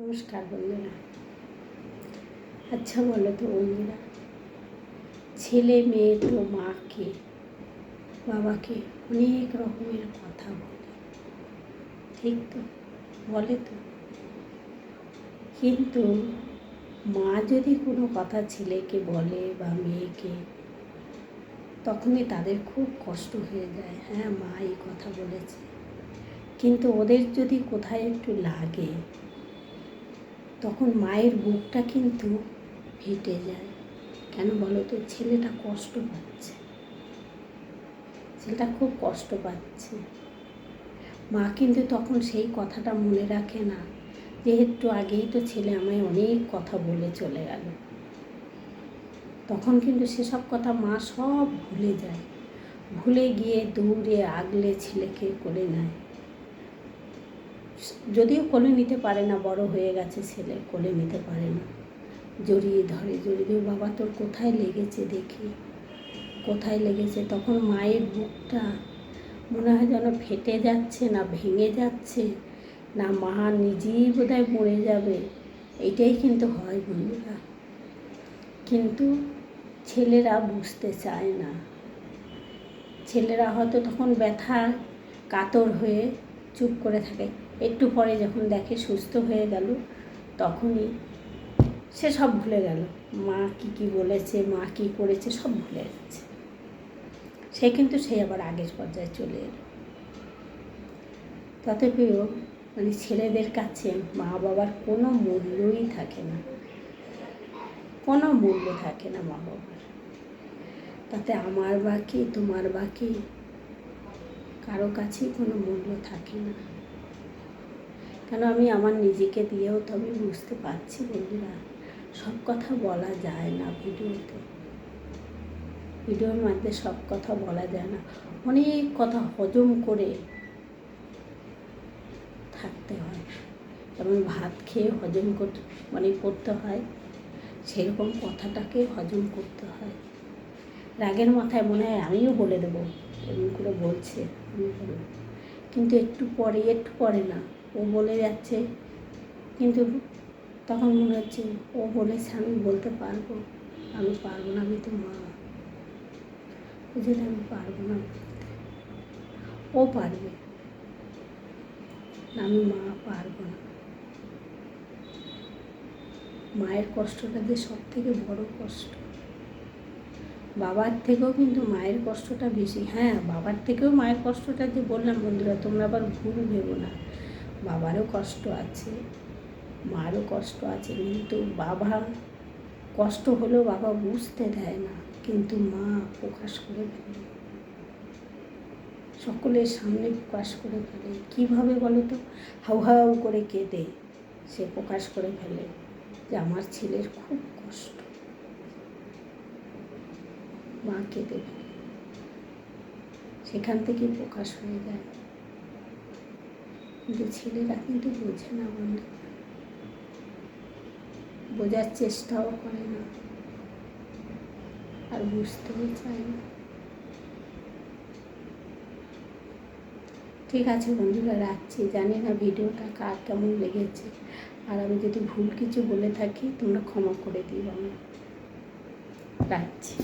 নমস্কার বন্ধুরা। আচ্ছা বলো তো বন্ধুরা, ছেলে মেয়ে তো মাকে বাবাকে অনেক রকমের কথা বলে, ঠিক তো বলে তো, কিন্তু মা যদি কোনো কথা ছেলেকে বলে বা মেয়েকে, তখনই তাদের খুব কষ্ট হয়ে যায়। হ্যাঁ, মা এই কথা বলেছে, কিন্তু ওদের যদি কোথায় একটু লাগে তখন মায়ের বুকটা কিন্তু ফেটে যায়। কেন বলো তো? ছেলেটা কষ্ট পাচ্ছে, ছেলেটা খুব কষ্ট পাচ্ছে। মা কিন্তু তখন সেই কথাটা মনে রাখে না যে একটু আগেই তো ছেলে আমায় অনেক কথা বলে চলে গেল। তখন কিন্তু সেসব কথা মা সব ভুলে যায়, ভুলে গিয়ে দৌড়ে আগলে ছেলেকে কোলে নেয়। যদিও কোলে নিতে পারে না, বড় হয়ে গেছে ছেলে, কোলে নিতে পারে না, জড়িয়ে ধরে বাবা তোর কোথায় লেগেছে দেখি, কোথায় লেগেছে। তখন মায়ের বুকটা মনে হয় যেন ফেটে যাচ্ছে, না ভেঙে যাচ্ছে, না মা নিজেই বোধহয় মরে যাবে। এইটাই কিন্তু হয় বন্ধুরা। কিন্তু ছেলেরা বুঝতে চায় না। ছেলেরা হয়তো তখন ব্যথা কাতর হয়ে চুপ করে থাকে। একটু পরে যখন দেখে সুস্থ হয়ে গেল, তখনই সে সব ভুলে গেল। মা কী বলেছে, মা কী করেছে, সব ভুলে গেছে। সে কিন্তু আবার আগের পর্যায়ে চলে এলো। তথাপিও ছেলেদের কাছে মা বাবার কোনো মূল্যই থাকে না, কোনো মূল্য থাকে না মা বাবার। তাতে আমার বাকি তোমার বাকি কারো কাছেই কোনো মূল্য থাকে না। কেন আমি আমার নিজেকে দিয়েও তো আমি বুঝতে পারছি বন্ধুরা, সব কথা বলা যায় না ভিডিওর মধ্যে সব কথা বলা যায় না। অনেক কথা হজম করে থাকতে হয়। যেমন ভাত খেয়ে হজম করতে হয়, সেরকম কথাটাকে হজম করতে হয়। রাগের মাথায় মনে হয় আমিও বলে দেবো, এরকম করে বলছে আমি বলবো, কিন্তু একটু পরে না, ও বলে যাচ্ছে, কিন্তু তখন মনে হচ্ছে ও বলেছে আমি বলতে পারবো, আমি পারবো না, আমি তো মা, বুঝলে আমি পারবো না। ও পারবে, আমি মা পারবো না। মায়ের কষ্টটা যে সব থেকে বড় কষ্ট। বাবার থেকেও কিন্তু মায়ের কষ্টটা বেশি। হ্যাঁ, বাবার থেকেও মায়ের কষ্টটা যে বললাম বন্ধুরা, তোমরা আবার ভুল ভেবো না। বাবারও কষ্ট আছে, মারও কষ্ট আছে, কিন্তু বাবা কষ্ট হলেও বাবা বুঝতে দেয় না, কিন্তু মা প্রকাশ করে ফেলে, সকলের সামনে প্রকাশ করে ফেলে। কীভাবে বলো তো? হাউ হাউ করে কেঁদে সে প্রকাশ করে ফেলে যে আমার ছেলের খুব কষ্ট। মা কেঁদে ফেলে, সেখান থেকে প্রকাশ হয়ে যায়। কিন্তু ছেলেরা কিন্তু বোঝে না বন্ধু, বোঝার চেষ্টাও করে না, আর বুঝতেও চায় না। ঠিক আছে বন্ধুরা, রাখছি। জানি না ভিডিওটা কার কেমন লেগেছে, আর আমি যদি ভুল কিছু বলে থাকি তোমরা ক্ষমা করে দিও। আমি রাখছি।